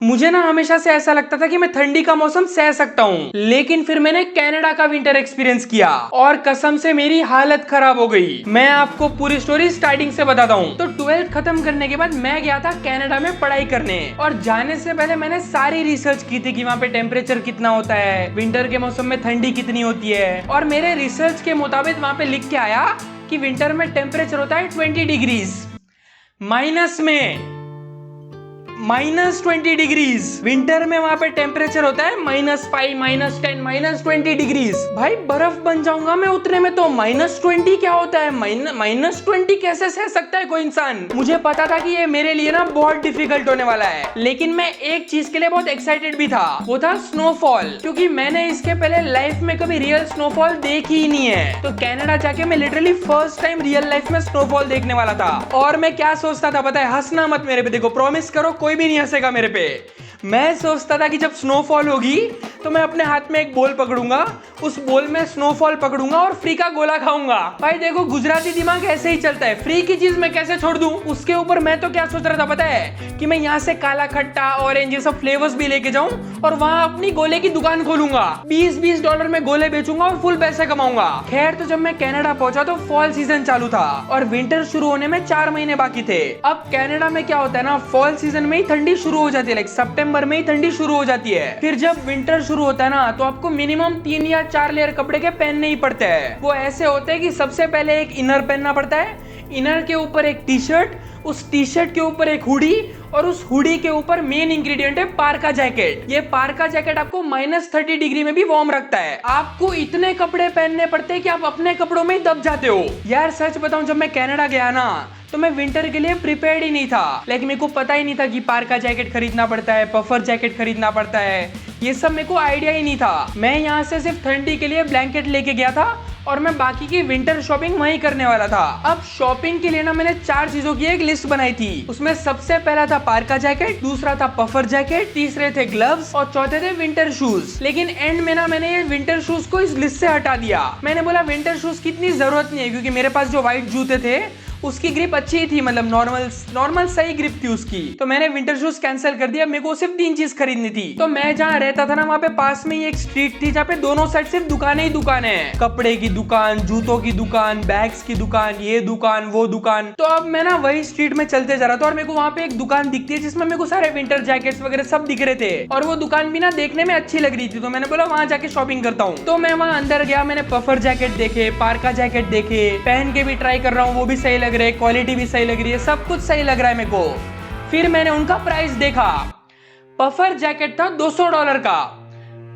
मुझे ना हमेशा से ऐसा लगता था कि मैं ठंडी का मौसम सह सकता हूँ, लेकिन फिर मैंने कनाडा का विंटर एक्सपीरियंस किया और कसम से मेरी हालत खराब हो गई। मैं आपको पूरी स्टोरी स्टार्टिंग से बताता हूँ। तो 12th खत्म करने के बाद मैं गया था कनाडा में पढ़ाई करने, और जाने से पहले मैंने सारी रिसर्च की थी कि वहाँ पे टेम्परेचर कितना होता है, विंटर के मौसम में ठंडी कितनी होती है। और मेरे रिसर्च के मुताबिक वहाँ पे लिख के आया कि विंटर में टेम्परेचर होता है 20 डिग्रीज, माइनस में -20 डिग्रीज। विंटर में वहां पे टेम्परेचर होता है -5, -10, -20 डिग्रीज। भाई बर्फ बन जाऊंगा मैं उतने में। तो -20 क्या होता है? -20 कैसे सह सकता है कोई इंसान? मुझे पता था कि ये मेरे लिए ना बहुत डिफिकल्ट होने वाला है, लेकिन मैं एक चीज के लिए बहुत एक्साइटेड भी था, वो था स्नोफॉल। क्योंकि मैंने इसके पहले लाइफ में कभी रियल स्नोफॉल देखी ही नहीं है। तो कनाडा जाके मैं literally first time real life में स्नोफॉल देखने वाला था। और मैं क्या सोचता था पता है? हंसना मत मेरे पे, देखो प्रॉमिस करो कोई भी नहीं हंसेगा मेरे पे। मैं सोचता था कि जब स्नोफॉल होगी तो मैं अपने हाथ में एक बॉल पकड़ूंगा, उस बॉल में स्नोफॉल पकड़ूंगा और फ्री का गोला खाऊंगा। भाई देखो गुजराती दिमाग ऐसे ही चलता है, फ्री की चीज मैं कैसे छोड़ दूं। उसके ऊपर मैं तो क्या सोच रहा था पता है? कि मैं यहाँ से काला खट्टा ऑरेंज ये सब फ्लेवर्स भी लेके जाऊं और वहां अपनी गोले की दुकान खोलूंगा, $20 में गोले बेचूंगा और फुल पैसे कमाऊंगा। खैर, तो जब मैं कनाडा पहुंचा तो फॉल सीजन चालू था और विंटर शुरू होने में 4 महीने बाकी थे। अब कनाडा में क्या होता है ना, फॉल सीजन में ही ठंडी शुरू हो जाती है, लाइक सितंबर में ही ठंडी शुरू हो जाती है। फिर जब विंटर शुरू होता है ना, तो आपको मिनिमम 3 या 4 लेयर कपड़े के पहनने ही पड़ते हैं। वो ऐसे होते हैं कि सबसे पहले एक इनर पहनना पड़ता है, इनर के ऊपर एक टी शर्ट, उस टी शर्ट के ऊपर एक हुडी, और उस हुडी के ऊपर मेन इंग्रेडिएंट है पार्का जैकेट। ये पार्का जैकेट आपको -30 डिग्री में भी वार्म रखता है। आपको इतने कपड़े पहनने पड़ते हैं कि आप अपने कपड़ों में ही दब जाते हो। यार सच बताऊं, जब मैं कनाडा गया ना तो मैं विंटर के लिए प्रिपेयर्ड ही नहीं था। लाइक मेरे को पता ही नहीं था कि पार्का जैकेट खरीदना पड़ता है, पफर जैकेट खरीदना पड़ता है, ये सब मेरे को आइडिया ही नहीं था। मैं यहाँ से सिर्फ ठंडी के लिए ब्लैंकेट लेके गया था और मैं बाकी की विंटर शॉपिंग वहीं करने वाला था। अब शॉपिंग के लिए ना मैंने 4 चीजों की एक लिस्ट बनाई थी। उसमें सबसे पहला था पार्का जैकेट, दूसरा था पफर जैकेट, तीसरे थे ग्लव्स और चौथे थे विंटर शूज। लेकिन एंड में ना मैंने ये विंटर शूज को इस लिस्ट से हटा दिया। मैंने बोला विंटर शूज की इतनी जरूरत नहीं है, क्योंकि मेरे पास जो व्हाइट जूते थे उसकी ग्रिप अच्छी थी, मतलब नॉर्मल सही ग्रिप थी उसकी। तो मैंने विंटर शूज कैंसिल कर दिया। मेरे को सिर्फ 3 चीज खरीदनी थी। तो मैं जहाँ रहता था ना, वहाँ पे पास में ही एक स्ट्रीट थी जहाँ पे दोनों साइड सिर्फ दुकानें ही दुकानें हैं। कपड़े की दुकान, जूतों की दुकान, बैग्स की दुकान, ये दुकान वो दुकान। तो अब मैं ना वही स्ट्रीट में चलते जा रहा था और मेरे को वहाँ पे एक दुकान दिखती है जिसमें मेरे को सारे विंटर जैकेट्स वगैरह सब दिख रहे थे, और वो दुकान भी ना देखने में अच्छी लग रही थी। तो मैंने बोला वहाँ जाके शॉपिंग करता हूँ। तो मैं वहाँ अंदर गया, मैंने पफर जैकेट देखे, पार्का जैकेट देखे, पहन के भी ट्राई कर रहा हूँ, वो भी सही लग रहे हैं, क्वालिटी भी सही लग रही है, सब कुछ सही लग रहा है मेरे को। फिर मैंने उनका प्राइस देखा। पफर जैकेट था $200 का,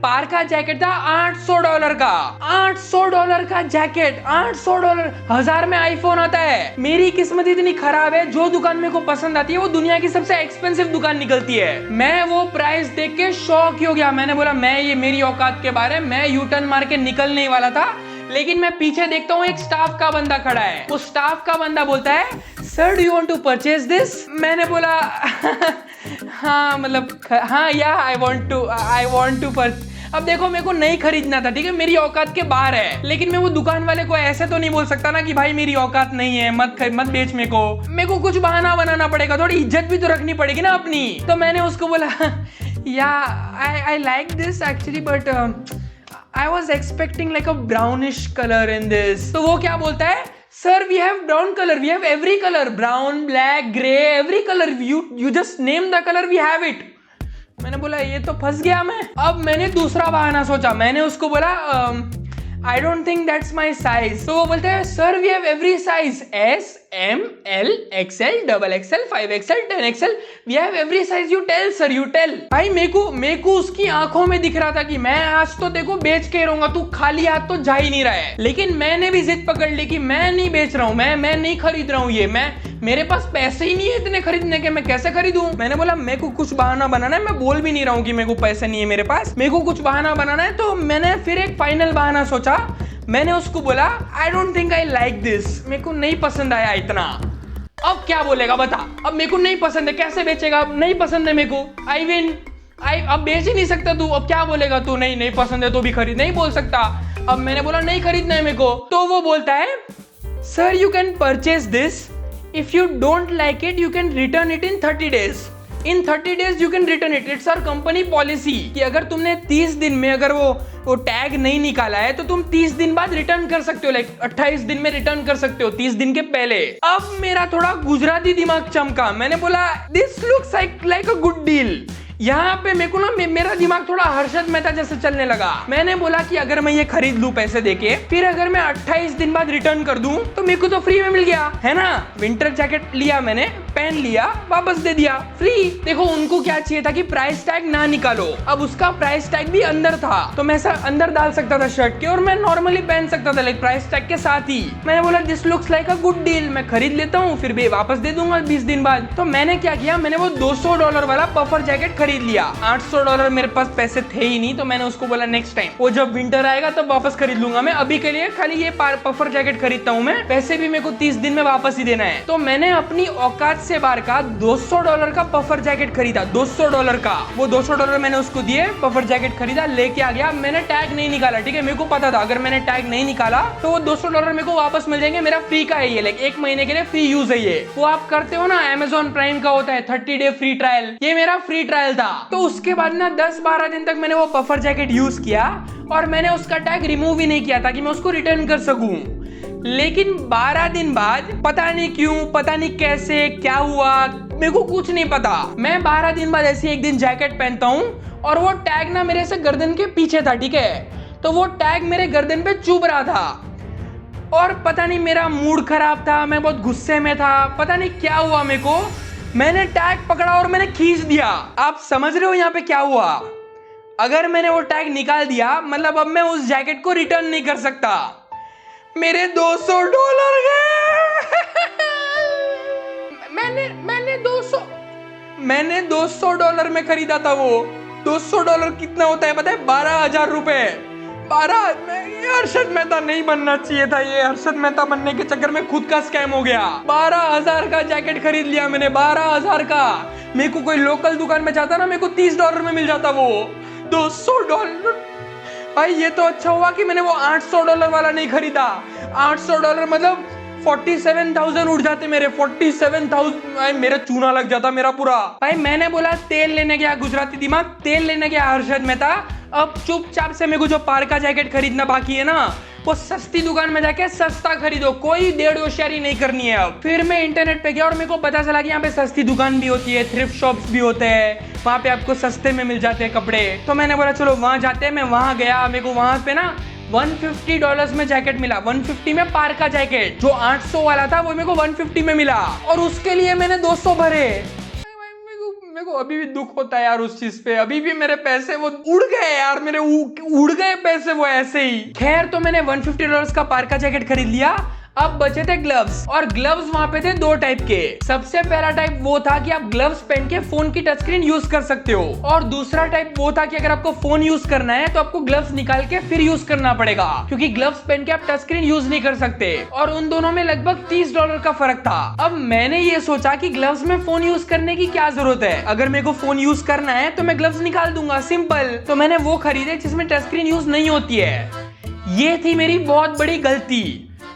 पार्का जैकेट था $800 का। $800 का जैकेट, $800। 1000 में आईफोन आता है। मेरी किस्मत इतनी खराब है, जो दुकान मेरे को पसंद आती है वो दुनिया की सबसे एक्सपेंसिव दुकान निकलती है। मैं वो प्राइस देख के शॉक ही हो गया। मैंने बोला मैं ये मेरी औकात के बारे में, मैं यू टर्न मार के निकलने ही वाला था, लेकिन मैं पीछे देखता हूँ एक स्टाफ का बंदा खड़ा है। वो स्टाफ का बंदा बोलता है, sir do you want to purchase this? मैंने बोला हाँ मतलब हाँ या आई वांट टू परचेज। अब देखो मेरे को नहीं खरीदना था, ठीक है, मेरी औकात के बाहर है, लेकिन मैं वो दुकान वाले को ऐसे तो नहीं बोल सकता ना कि भाई मेरी औकात नहीं है, मत बेच मेरे को कुछ बहाना बनाना पड़ेगा, थोड़ी इज्जत भी तो रखनी पड़ेगी ना अपनी। तो मैंने उसको बोला या I like this actually, but I was expecting like a brownish color in this. तो वो क्या बोलता है, Sir, we have brown color, we have every color, brown, black, grey, every color. You just name the color, we have it. मैंने बोला ये तो फंस गया मैं। अब मैंने दूसरा बहाना सोचा। मैंने उसको बोला I don't think that's my size. तो वो बोलते हैं, Sir, we have every size, S, M, L, XL, XXL, 5XL, 10XL. We have every size. You tell, sir, you tell. भाई मेरे को उसकी आंखों में दिख रहा था कि मैं आज तो देखो बेच के रहूंगा, तू खाली हाथ तो जा ही नहीं रहा है। लेकिन मैंने भी जिद पकड़ ली कि मैं नहीं बेच रहा हूँ, मैं नहीं खरीद रहा हूँ ये, मेरे पास पैसे ही नहीं है इतने खरीदने के, मैं कैसे खरीदूं? मैंने बोला मेरे को कुछ बहाना बनाना है, मैं बोल भी नहीं रहा हूँ कि मेरे को पैसे नहीं है मेरे पास, मेरे को कुछ बहाना बनाना है। तो मैंने फिर एक फाइनल बहाना सोचा। मैंने उसको बोला I don't think I like this, मेरे को नहीं पसंद आया इतना। अब क्या बोलेगा बता? अब मेरे को नहीं पसंद है, कैसे बेचेगा? अब नहीं पसंद है मेरे को, आई विन, अब बेच ही नहीं सकता तू। अब क्या बोलेगा तू? नहीं पसंद है तो भी खरीद नहीं बोल सकता। अब मैंने बोला नहीं खरीदना है मेरे को। तो वो बोलता है, sir you can purchase this, if you don't like it you can return it in 30 days। In 30 days you can return it. It's our company policy कि अगर तुमने 30 दिन में अगर वो टैग नहीं निकाला है तो तुम 30 दिन बाद रिटर्न कर सकते हो, लाइक 28 दिन में रिटर्न कर सकते हो, 30 दिन के पहले। अब मेरा थोड़ा गुजराती दिमाग चमका, मैंने बोला this looks like a good deal. यहाँ पे मेरे को ना मेरा दिमाग थोड़ा हर्षद मेहता जैसे चलने लगा। मैंने बोला कि अगर मैं ये खरीद लूं पैसे देके, फिर अगर मैं 28 दिन बाद रिटर्न कर दूं तो मेरे को तो फ्री में मिल गया है ना। विंटर जैकेट लिया मैंने, पहन लिया, वापस दे दिया, फ्री। देखो उनको क्या चाहिए था कि प्राइस टैग ना निकालो। अब उसका प्राइस टैग भी अंदर था तो मैं अंदर डाल सकता था शर्ट के और मैं नॉर्मली पहन सकता था लाइक प्राइस टैग के साथ ही। मैंने बोला this looks like a good deal, मैं खरीद लेता हूँ फिर भी वापस दे दूंगा 20 दिन बाद। तो मैंने क्या किया, मैंने वो $200 वाला पफर जैकेट खरीद लिया। $800 मेरे पास पैसे थे ही नहीं तो मैंने उसको बोला नेक्स्ट टाइम वो जब विंटर आएगा तब वापस खरीद लूंगा, मैं अभी के लिए खाली ये पफर जैकेट खरीदता हूँ मैं, पैसे भी मेरे को 30 दिन में वापस ही देना है। तो मैंने अपनी औकात से बाहर का $200 का पफर जैकेट खरीदा, $200 का। वो $200 मैंने उसको दिए, पफर जैकेट खरीदा, लेके आ गया। मैंने टैग नहीं निकाला, ठीक है, मेरे को पता था अगर मैंने टैग नहीं निकाला तो वो $200 मेरे को वापस मिल जाएंगे, मेरा फ्री का है ये, लाइक 1 महीने के लिए फ्री यूज है ये। वो आप करते हो ना Amazon प्राइम का होता है 30 डे फ्री ट्रायल, ये मेरा फ्री ट्रायल था। तो उसके बाद ना 10-12 दिन तक मैंने वो पफर जैकेट यूज किया और मैंने उसका टैग रिमूव ही नहीं किया ताकि मैं उसको रिटर्न कर सकूं। लेकिन 12 दिन बाद पता नहीं क्यों, पता नहीं कैसे, क्या हुआ, मेरे को कुछ नहीं पता, मैं 12 दिन बाद ऐसे एक दिन जैकेट पहनता हूँ और वो टैग ना मेरे से गर्दन के पीछे था, ठीक है, तो वो टैग मेरे गर्दन पे चुभ रहा था और पता नहीं मेरा मूड खराब था, मैं बहुत गुस्से में था, पता नहीं क्या हुआ मेरे को, मैंने टैग पकड़ा और मैंने खींच दिया। आप समझ रहे हो यहाँ पे क्या हुआ? अगर मैंने वो टैग निकाल दिया मतलब अब मैं उस जैकेट को रिटर्न नहीं कर सकता, मेरे $200 गए। मैंने $200 में खरीदा था वो। $200 कितना होता है पता है? 12,000 रुपए। 12 ये हर्षद मेहता नहीं बनना चाहिए था, ये हर्षद मेहता बनने के चक्कर में खुद का स्कैम हो गया। 12,000 का जैकेट खरीद लिया मैंने, 12,000 का। मेरे को कोई लोकल दुकान में जाता ना, मेरे को $30 में मिल जाता वो। $200 भाई, ये तो अच्छा हुआ कि मैंने वो $800 वाला नहीं खरीदा। $800 मतलब 47,000 उड़ जाते मेरे, 47,000 मेरा चूना लग जाता मेरा पूरा। भाई मैंने बोला तेल लेने गया, गुजराती दिमाग, तेल लेने गया हर्षद मेहता। अब चुपचाप से मेरे को जो पार्का जैकेट खरीदना बाकी है ना, वो सस्ती दुकान में जाके सस्ता खरीदो, कोई डेढ़ होशियारी नहीं करनी है। अब फिर मैं इंटरनेट पे गया और मेरे को पता चला कि यहाँ पे सस्ती दुकान भी होती है, थ्रिफ्ट शॉप्स भी होते हैं, वहाँ पे आपको सस्ते में मिल जाते हैं कपड़े। तो मैंने बोला चलो वहाँ जाते हैं। मैं वहाँ गया, मेरे को वहाँ पे ना $150 में जैकेट मिला। 150 में पार्का जैकेट, जो 800 वाला था वो मेरे को 150 में मिला और उसके लिए मैंने 200 भरे। मेरे को अभी भी दुख होता है यार उस चीज पे, अभी भी मेरे पैसे वो उड़ गए यार, मेरे उड़ गए पैसे वो ऐसे ही। खैर तो मैंने $150 का पार्का जैकेट खरीद लिया। अब बचे थे ग्लव्स, और ग्लव्स वहां पे थे 2 टाइप के। सबसे पहला टाइप वो था कि आप ग्लव्स पहन के फोन की टच स्क्रीन यूज कर सकते हो, और दूसरा टाइप वो था कि अगर आपको फोन यूज करना है तो आपको ग्लव्स निकाल के फिर यूज करना पड़ेगा, क्योंकि ग्लव्स पहन के आप टच स्क्रीन यूज नहीं कर सकते। और उन दोनों में लगभग $30 का फर्क था। अब मैंने ये सोचा कि ग्लव्स में फोन यूज करने की क्या जरूरत है, अगर मेरे को फोन यूज करना है तो मैं ग्लव्स निकाल दूंगा, सिंपल। तो मैंने वो खरीदे जिसमें टच स्क्रीन यूज नहीं होती है। ये थी मेरी बहुत बड़ी गलती।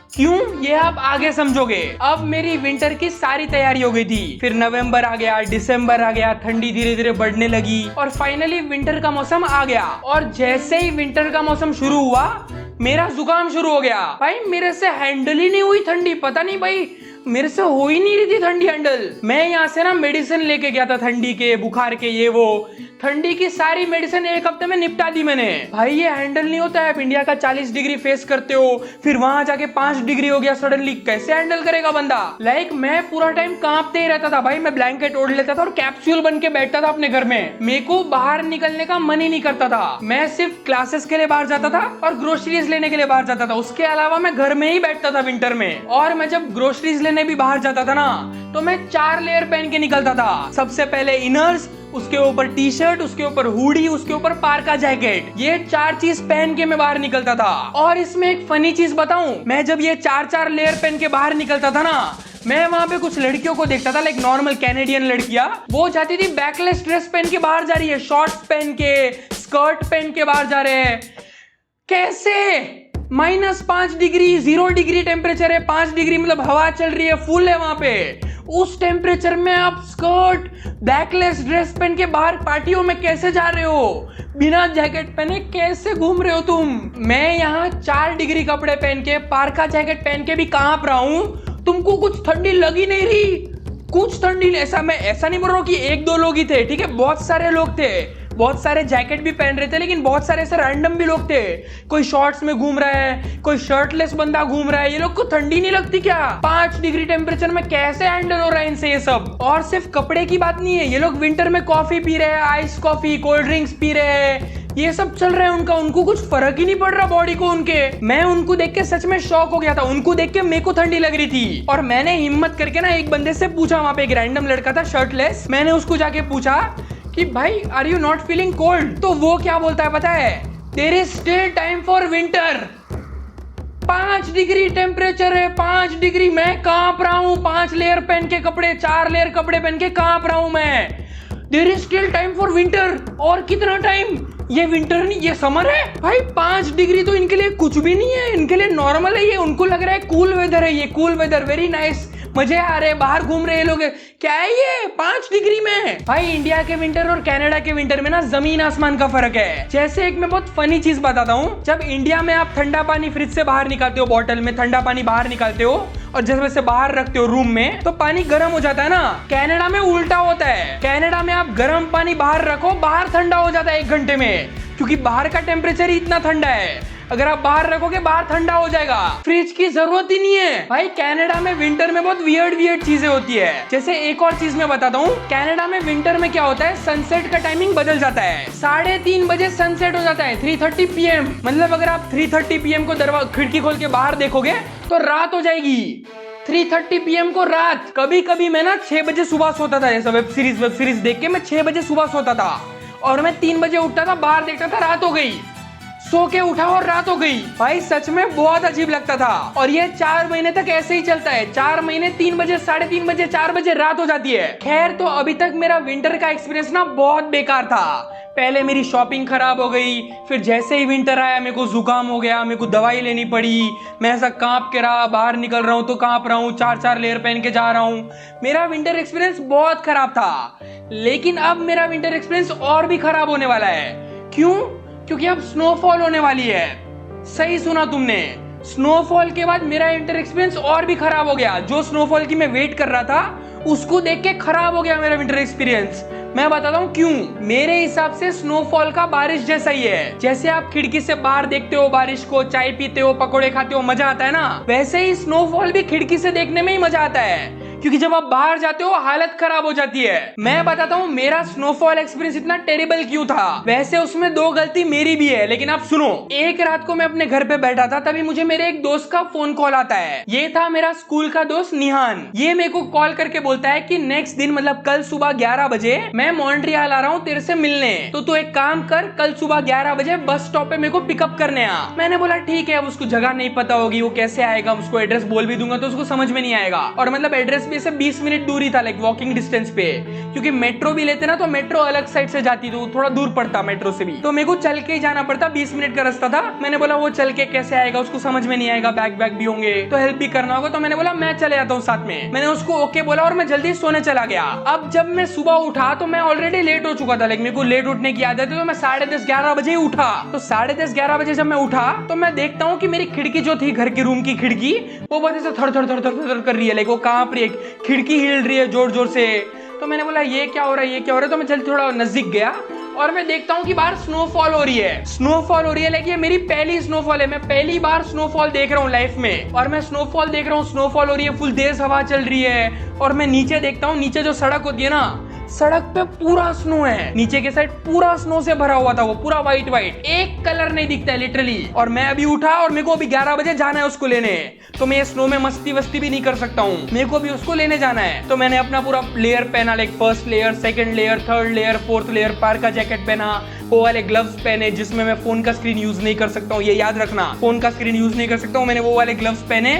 क्यों, ये आप आगे समझोगे। अब मेरी विंटर की सारी तैयारी हो गई थी। फिर नवंबर आ गया, दिसंबर आ गया, ठंडी धीरे धीरे बढ़ने लगी और फाइनली विंटर का मौसम आ गया। और जैसे ही विंटर का मौसम शुरू हुआ, मेरा जुकाम शुरू हो गया। भाई मेरे से हैंडल ही नहीं हुई ठंडी, पता नहीं भाई मेरे से हो ही नहीं रही थी ठंडी हैंडल। मैं यहाँ से ना मेडिसिन लेके गया था ठंडी के, बुखार के, ये वो, ठंडी की सारी मेडिसिन 1 हफ्ते में निपटा दी मैंने। भाई ये हैंडल नहीं होता है, आप इंडिया का 40 डिग्री फेस करते हो, फिर वहां जाके 5 डिग्री हो गया सडनली, कैसे हैंडल करेगा बंदा। लाइक मैं पूरा टाइम कांपते ही रहता था भाई, मैं ब्लैंकेट ओढ़ लेता था और कैप्सूल बन के बैठता था अपने घर में। मेरे को बाहर निकलने का मन ही नहीं करता था। मैं सिर्फ क्लासेस के लिए बाहर जाता था और ग्रोसरीज लेने के लिए बाहर जाता था, उसके अलावा मैं घर में ही बैठता था विंटर में। और मैं जब ग्रोसरीज लेने भी बाहर जाता था ना, तो मैं 4 लेयर पहन के निकलता था। सबसे पहले इनर्स, उसके ऊपर टी शर्ट, उसके ऊपर हुडी, उसके ऊपर पार्का जैकेट, ये 4 चीज पहन के मैं बाहर निकलता था। और इसमें एक फनी चीज बताऊं, मैं जब ये 4 लेयर पहन के बाहर निकलता था ना, मैं वहां पे कुछ लड़कियों को देखता था, लाइक नॉर्मल कैनेडियन लड़कियां, वो जाती थी बैकलेस ड्रेस पहन के बाहर जा रही है, शॉर्ट्स पहन के, स्कर्ट पहन के बाहर जा रहे हैं। कैसे -5 डिग्री, 0 डिग्री टेम्परेचर है, 5 डिग्री मतलब हवा चल रही है, फुल है वहां पे। उस टेम्परेचर में आप स्कर्ट बैकलेस ड्रेस पहन के बाहर पार्टियों में कैसे जा रहे हो? बिना जैकेट पहने कैसे घूम रहे हो तुम? मैं यहाँ 4 डिग्री कपड़े पहन के, पार्का जैकेट पहन के भी कांप रहा हूँ, तुमको कुछ ठंडी लगी नहीं रही? कुछ ठंडी नहीं। मैं ऐसा नहीं बोल रहा हूँ कि 1-2 लोग ही थे, ठीक है, बहुत सारे लोग थे, बहुत सारे जैकेट भी पहन रहे थे, लेकिन बहुत सारे ऐसे रैंडम भी लोग थे। कोई शॉर्ट्स में घूम रहा है, कोई शर्टलेस बंदा घूम रहा है। ये लोग को ठंडी नहीं लगती क्या? 5 डिग्री टेम्परेचर में कैसे हैंडल हो रहा है इनसे ये सब? और सिर्फ कपड़े की बात नहीं है, ये लोग विंटर में कॉफी पी रहे हैं, ice coffee, cold drinks P रहे हैं, ये सब चल रहा है उनका। उनको कुछ फर्क ही नहीं पड़ रहा बॉडी को उनके। मैं उनको देख के सच में शॉक हो गया था। उनको देख के मेरे को ठंडी लग रही थी, और मैंने हिम्मत करके ना एक बंदे से पूछा, वहां पे एक रैंडम लड़का था शर्टलेस, मैंने उसको जाके पूछा कि भाई are you not feeling cold? तो वो क्या बोलता है पता है? There is still time for winter. 5 degree temperature है, 5 डिग्री, मैं कांप रहा हूँ। 5 लेयर पहन के कपड़े, 4 लेयर कपड़े पहन के कांप रहा हूँ मैं। There is still time for winter. और कितना टाइम? ये विंटर नहीं, ये समर है भाई। 5 डिग्री तो इनके लिए कुछ भी नहीं है, इनके लिए नॉर्मल है ये। उनको लग रहा है कूल वेदर है, ये कूल वेदर, वेरी नाइस, मजे आ रहे हैं, बाहर घूम रहे हैं लोग। क्या है ये 5 डिग्री में? भाई इंडिया के विंटर और कनाडा के विंटर में ना जमीन आसमान का फर्क है। जैसे एक मैं बहुत फनी चीज बताता हूँ, जब इंडिया में आप ठंडा पानी फ्रिज से बाहर निकालते हो, बॉटल में ठंडा पानी बाहर निकालते हो और जैसे से बाहर रखते हो रूम में, तो पानी गर्म हो जाता है ना। कनाडा में उल्टा होता है। कनाडा में आप गर्म पानी बाहर रखो, बाहर ठंडा हो जाता है 1 घंटे में, क्योंकि बाहर का टेम्परेचर ही इतना ठंडा है। अगर आप बाहर रखोगे बाहर ठंडा हो जाएगा, फ्रिज की जरूरत ही नहीं है। भाई कनाडा में विंटर में बहुत वियर्ड चीजें होती है। जैसे एक और चीज मैं बताता हूँ, कनाडा में विंटर में क्या होता है, सनसेट का टाइमिंग बदल जाता है। 3:30 बजे सनसेट हो जाता है, 3:30 PM। मतलब अगर आप 3:30 PM को खिड़की खोल के बाहर देखोगे तो रात हो जाएगी। 3:30 PM को रात। कभी कभी मैं ना 6 बजे सुबह सोता था, जैसा वेब सीरीज देख के मैं 6 बजे सुबह सोता था, और मैं 3 बजे उठता था, बाहर देखता था, रात हो गई। सो के उठा और रात हो गई। भाई सच में बहुत अजीब लगता था। और ये 4 महीने तक ऐसे ही चलता है। 4 महीने 3 बजे, 3:30 बजे, 4 बजे रात हो जाती है। खैर, तो अभी तक मेरा विंटर का एक्सपीरियंस ना बहुत बेकार था। पहले मेरी शॉपिंग खराब हो गई, फिर जैसे ही विंटर आया मेरे को जुकाम हो गया, मेरे को दवाई लेनी पड़ी, मैं ऐसा कांप के रहा, बाहर निकल रहा हूँ तो कांप रहा हूँ, 4 लेयर पहन के जा रहा हूँ। मेरा विंटर एक्सपीरियंस बहुत खराब था। लेकिन अब मेरा विंटर एक्सपीरियंस और भी खराब होने वाला है। क्यों? क्योंकि अब स्नोफॉल होने वाली है। सही सुना तुमने, स्नोफॉल के बाद मेरा विंटर एक्सपीरियंस और भी खराब हो गया। जो स्नोफॉल की मैं वेट कर रहा था, उसको देख के खराब हो गया मेरा विंटर एक्सपीरियंस। मैं बताता हूँ क्यों। मेरे हिसाब से स्नोफॉल का बारिश जैसा ही है। जैसे आप खिड़की से बाहर देखते हो बारिश को, चाय पीते हो, पकोड़े खाते हो, मजा आता है ना, वैसे ही स्नोफॉल भी खिड़की से देखने में ही मजा आता है। क्योंकि जब आप बाहर जाते हो हालत खराब हो जाती है। मैं बताता हूँ मेरा स्नोफॉल एक्सपीरियंस इतना टेरिबल क्यों था। वैसे उसमें 2 गलती मेरी भी है, लेकिन आप सुनो। एक रात को मैं अपने घर पे बैठा था, तभी मुझे मेरे एक दोस्त का फोन कॉल आता है। ये था मेरा स्कूल का दोस्त निहान। ये मेरे को कॉल करके बोलता है कि नेक्स्ट दिन मतलब कल सुबह 11 बजे मैं मॉन्ट्रियल आ रहा हूँ तेरे से मिलने, तो तू एक काम कर, कल सुबह 11 बजे बस स्टॉप पे मेरे को पिकअप करने आ। मैंने बोला ठीक है। अब उसको जगह नहीं पता होगी, वो कैसे आएगा, उसको एड्रेस बोल भी दूंगा तो उसको समझ में नहीं आएगा। और मतलब एड्रेस भी से 20 मिनट दूरी था, लाइक वॉकिंग डिस्टेंस पे। क्योंकि मेट्रो भी लेते ना तो मेट्रो अलग साइड से जाती, तो थोड़ा दूर पड़ता मेट्रो से भी, तो मेरे को चल के ही जाना पड़ता। 20 मिनट का रास्ता था। मैंने बोला वो चल के कैसे आएगा, उसको समझ में नहीं आएगा, बैग भी होंगे तो हेल्प भी करना होगा। तो मैंने बोला मैं चले जाता हूँ साथ में। मैंने उसको ओके बोला और मैं जल्दी सोने चला गया। अब जब मैं सुबह उठा तो मैं ऑलरेडी लेट हो चुका था, लाइक मेरे को लेट उठने की आदत है, तो मैं 10:30-11 बजे ही उठा। तो 10:30-11 बजे जब मैं उठा तो मैं देखता हूँ कि मेरी खिड़की जो थी, घर की रूम की खिड़की, वो बहुत ऐसे थर कर रही है, लाइक वो कांप रही है, खिड़की हिल रही है जोर से। तो मैंने बोला ये क्या हो रहा है, तो मैं जल्दी थोड़ा नजदीक गया और मैं देखता हूँ कि बाहर स्नोफॉल हो रही है। लाइक ये मेरी पहली स्नोफॉल है। मैं पहली बार स्नोफॉल देख रहा हूँ लाइफ में, और मैं स्नोफॉल देख रहा हूँ, स्नोफॉल हो रही है, फुल तेज हवा चल रही है। और मैं नीचे देखता हूँ, नीचे जो सड़क होती है ना, सड़क पे पूरा स्नो है। नीचे के साइड पूरा स्नो से भरा हुआ था, वो पूरा व्हाइट, एक कलर नहीं दिखता है लिटरली। और मैं अभी उठा और मेरे को अभी 11 बजे जाना है उसको लेने, तो मैं स्नो में मस्ती वस्ती भी नहीं कर सकता हूँ, मेरे को भी उसको लेने जाना है। तो मैंने अपना पूरा लेयर पहना, like first layer, second layer, third layer, fourth layer, पार्का jacket पहना, वो वाले ग्लव्स पहने जिसमें मैं फोन का स्क्रीन यूज नहीं कर सकता हूँ, ये याद रखना, फोन का स्क्रीन यूज नहीं कर सकता हूँ। मैंने वो वाले ग्लव्स पहने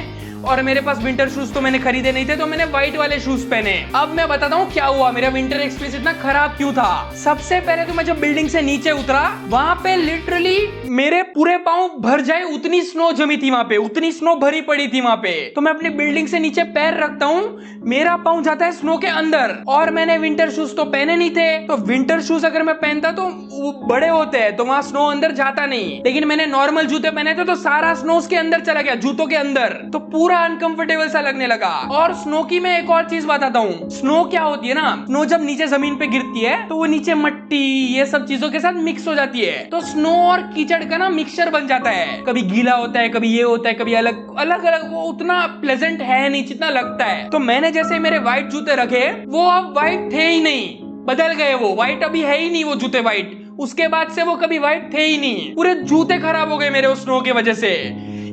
और मेरे पास विंटर शूज तो मैंने खरीदे नहीं थे, तो मैंने व्हाइट वाले शूज पहने। अब मैं बताता हूँ क्या हुआ, मेरा विंटर एक्सपीरियंस इतना खराब क्यों था। सबसे पहले तो मैं जब बिल्डिंग से नीचे उतरा, वहां पे लिटरली मेरे पूरे पाँव भर जाए उतनी स्नो जमी थी वहां पे, उतनी स्नो भरी पड़ी थी वहां पे। तो मैं अपनी बिल्डिंग से नीचे पैर रखता हूँ, मेरा पाँव जाता है स्नो के अंदर, और मैंने विंटर शूज तो पहने नहीं थे। तो विंटर शूज अगर मैं पहनता तो वो बड़े होते हैं, तो वहां स्नो अंदर जाता नहीं, लेकिन मैंने नॉर्मल जूते पहने थे तो सारा स्नो उसके अंदर चला गया, जूतों के अंदर, तो पूरा अनकंफर्टेबल सा लगने लगा। और स्नो की मैं एक और चीज बताता हूँ, स्नो क्या होती है ना, स्नो जब नीचे जमीन पे गिरती है तो वो नीचे मट्टी ये सब चीजों के साथ मिक्स हो जाती है, तो स्नो और कीचड़ का ना मिक्सचर बन जाता है, कभी गीला होता है, कभी ये होता है, कभी अलग अलग अलग, वो उतना प्लेजेंट है नहीं जितना लगता है। तो मैंने जैसे मेरे व्हाइट जूते रखे, वो अब व्हाइट थे ही नहीं, बदल गए, वो व्हाइट अभी है ही नहीं, वो जूते व्हाइट, उसके बाद से वो कभी व्हाइट थे ही नहीं, पूरे जूते खराब हो गए मेरे उस स्नो की वजह से।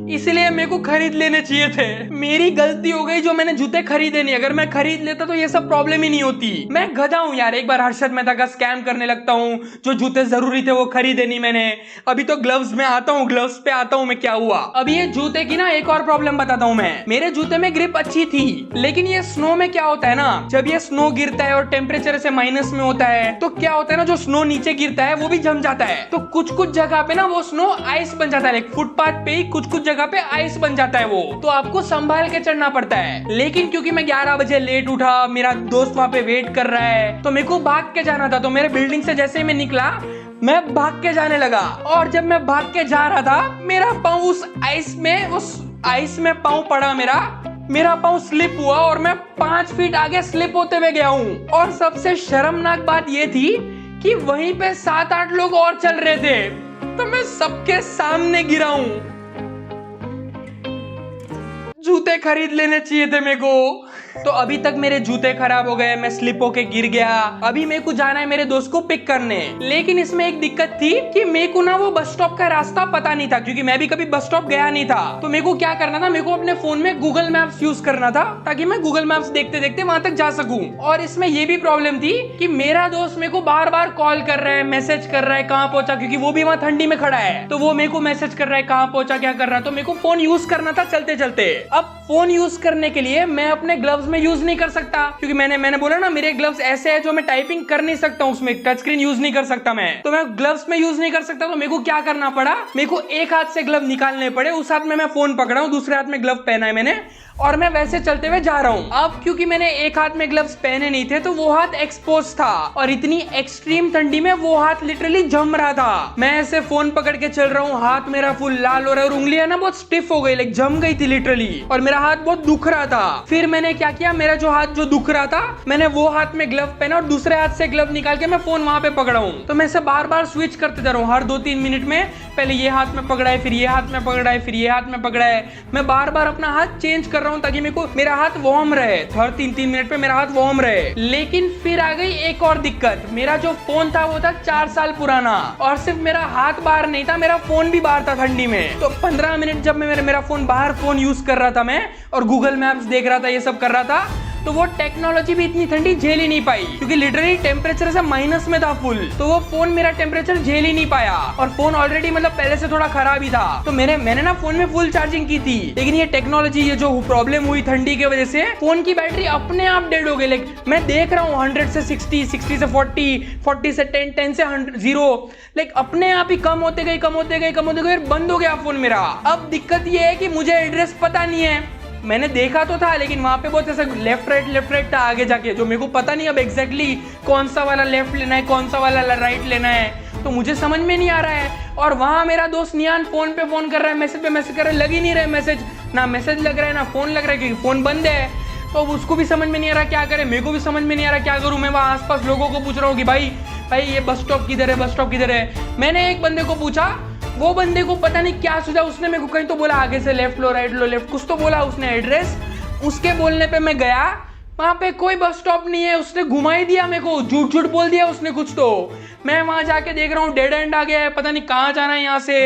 इसलिए मेरे को खरीद लेने चाहिए थे, मेरी गलती हो गई जो मैंने जूते खरीदे नहीं, अगर मैं खरीद लेता तो ये सब प्रॉब्लम ही नहीं होती। मैं गधा हूँ यार, एक बार हर्षद मेहता का स्कैम करने लगता हूँ, जो जूते जरूरी थे वो खरीदे नहीं मैंने। अभी तो ग्लव्स में आता हूँ, ग्लव्स पे आता हूँ मैं, क्या हुआ। अभी ये जूते की ना एक और प्रॉब्लम बताता हूँ मैं, मेरे जूते में ग्रिप अच्छी थी, लेकिन ये स्नो में क्या होता है ना, जब ये स्नो गिरता है और टेम्परेचर से माइनस में होता है, तो क्या होता है ना, जो स्नो नीचे गिरता है वो भी जम जाता है, तो कुछ कुछ जगह पे ना वो स्नो आइस बन जाता है, फुटपाथ पे ही कुछ कुछ जगह पे आइस बन जाता है वो, तो आपको संभाल के चढ़ना पड़ता है। लेकिन क्योंकि मैं 11 बजे लेट उठा, मेरा दोस्त वहां पे वेट कर रहा है, तो मेरे को भाग के जाना था, तो मेरे बिल्डिंग से जैसे ही मैं निकला, मैं भाग के जाने लगा, और जब मैं भाग के जा रहा था, मेरा पाँव उस आइस में पाँव पड़ा, मेरा पाँव स्लिप हुआ और मैं 5 फीट आगे स्लिप होते हुए गया हूँ। और सबसे शर्मनाक बात ये थी कि वहीं पे 7-8 लोग और चल रहे थे, तो मैं सबके सामने गिरा हूँ। जूते खरीद लेने चाहिए थे मेरे को। तो अभी तक मेरे जूते खराब हो गए, मैं स्लिप होके गिर गया, अभी मेरे को जाना है मेरे दोस्त को पिक करने। लेकिन इसमें एक दिक्कत थी कि मेरे को ना वो बस स्टॉप का रास्ता पता नहीं था, क्योंकि मैं भी कभी बस स्टॉप गया नहीं था। तो मेरे को क्या करना था, मेरे को अपने फोन में गूगल मैप्स यूज करना था, ताकि मैं गूगल मैप्स देखते देखते वहां तक जा सकूं। और इसमें ये भी प्रॉब्लम थी कि मेरा दोस्त मेरे को बार बार कॉल कर रहा है, मैसेज कर रहा है कहाँ पहुंचा, क्योंकि वो भी वहां ठंडी में खड़ा है, तो वो मेरे को मैसेज कर रहा है कहाँ पहुंचा, क्या कर रहा है। तो मेरे को फोन यूज करना था चलते चलते। अब फोन यूज करने के लिए मैं अपने ग्लव्स में यूज नहीं कर सकता, क्योंकि मैंने बोला ना मेरे ग्लव्स ऐसे है जो मैं टाइपिंग कर नहीं सकता, उसमें टच स्क्रीन यूज नहीं कर सकता मैं, तो मैं ग्लव्स में यूज नहीं कर सकता। तो मेरे को क्या करना पड़ा, मेरे को एक हाथ से ग्लव निकालने पड़े, उस हाथ में मैं फोन पकड़ा हूँ, दूसरे हाथ में ग्लव पहना है मैंने, और मैं वैसे चलते हुए जा रहा हूँ। अब क्योंकि मैंने एक हाथ में ग्लव्स पहने नहीं थे, तो वो हाथ एक्सपोज था, और इतनी एक्सट्रीम ठंडी में वो हाथ लिटरली जम रहा था। मैं ऐसे फोन पकड़ के चल रहा हूँ, हाथ मेरा फुल लाल हो रहा है, और उंगलियां ना बहुत स्टिफ हो गई, लाइक जम गई थी लिटरली, और मेरा हाथ बहुत दुख रहा था। फिर मैंने क्या किया, मेरा जो हाथ जो दुख रहा था, मैंने वो हाथ में ग्लव पहना और दूसरे हाथ से ग्लव निकाल के मैं फोन वहां पे पकड़ा हूँ। तो मैं इसे बार बार स्विच करते जा रहा हूँ, हर 2-3 मिनट में, पहले ये हाथ में पकड़ा है, फिर ये हाथ में पकड़ा है, फिर ये हाथ में पकड़ा है, मैं बार बार अपना हाथ चेंज कर रहा हूँ, ताकि मेरे को मेरा हाथ वार्म रहे, हर 3-3 मिनट पे मेरा हाथ वार्म रहे। लेकिन फिर आ गई एक और दिक्कत, मेरा जो फोन था वो था 4 साल पुराना, और सिर्फ मेरा हाथ बाहर नहीं था, मेरा फोन भी बाहर था ठंडी में। तो 15 मिनट जब मैं मेरा फोन बाहर फोन यूज कर रहा था मैं, और गूगल मैप्स देख रहा था, ये सब कर रहा था, तो वो टेक्नोलॉजी भी इतनी ठंडी झेल ही नहीं पाई, क्योंकि लिटरली टेम्परेचर से माइनस में था फुल, तो वो फोन मेरा टेम्परेचर झेल ही नहीं पाया, और फोन ऑलरेडी मतलब पहले से थोड़ा खराब ही था। तो मैंने ना फोन में फुल चार्जिंग की थी, लेकिन ये टेक्नोलॉजी, ये जो प्रॉब्लम हुई ठंडी की वजह से, फोन की बैटरी अपने आप डेड हो गई। लाइक मैं देख रहा हूँ 100 से 60, 60 से 40, 40 से 10, 10 से 0, लाइक अपने आप ही कम होते गए, बंद हो गया फोन मेरा। अब दिक्कत ये है कि मुझे एड्रेस पता नहीं है, मैंने देखा तो था, लेकिन वहां पे बहुत ऐसा लेफ्ट राइट था आगे जाके, जो मेरे को पता नहीं अब एग्जैक्टली कौन सा वाला लेफ्ट लेना है, कौन सा वाला राइट लेना है, तो मुझे समझ में नहीं आ रहा है। और वहां मेरा दोस्त नियान फोन पे फोन कर रहा है, मैसेज पे मैसेज कर रहा है, लग ही नहीं रहा है मैसेज, ना मैसेज लग रहा है ना फोन लग रहा है, क्योंकि फोन बंद है। तो उसको भी समझ में नहीं आ रहा क्या करे, मेरे को भी समझ में नहीं आ रहा क्या करूं। मैं वहां आसपास लोगों को पूछ रहा हूँ कि भाई ये बस स्टॉप किधर है, बस स्टॉप किधर है। मैंने एक बंदे को पूछा, वो बंदे को पता नहीं क्या सूझा, उसने मेरे को कहीं तो बोला आगे से लेफ्ट लो, राइट लो, लेफ्ट, कुछ तो बोला उसने एड्रेस। उसके बोलने पे मैं गया, वहां पे कोई बस स्टॉप नहीं है, उसने घुमा ही दिया मेरे को, झूठ बोल दिया उसने कुछ तो। मैं वहां जाके देख रहा हूँ डेड एंड आ गया है, पता नहीं कहाँ जाना है यहाँ से।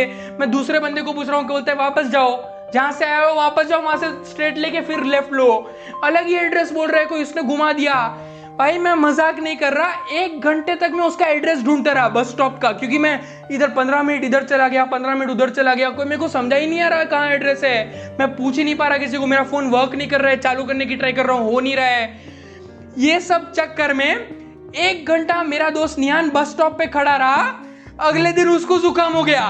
मैं दूसरे बंदे को पूछ रहा हूँ, बोलते हैं वापस जाओ, जहां से आए हो वापस जाओ, वहां से स्ट्रेट लेके फिर लेफ्ट लो, अलग ही एड्रेस बोल रहा है कोई, उसने घुमा दिया। भाई मैं मजाक नहीं कर रहा, 1 घंटे तक मैं उसका एड्रेस ढूंढता रहा बस स्टॉप का, क्योंकि मैं इधर 15 मिनट इधर चला गया, 15 मिनट उधर चला गया, कोई मेरे को समझा ही नहीं आ रहा कहाँ एड्रेस है। मैं पूछ ही नहीं पा रहा किसी को, मेरा फोन वर्क नहीं कर रहा है, चालू करने की ट्राई कर रहा हूँ, हो नहीं रहा है। ये सब चक्कर में 1 घंटा मेरा दोस्त निहान बस स्टॉप पे खड़ा रहा। अगले दिन उसको जुकाम हो गया।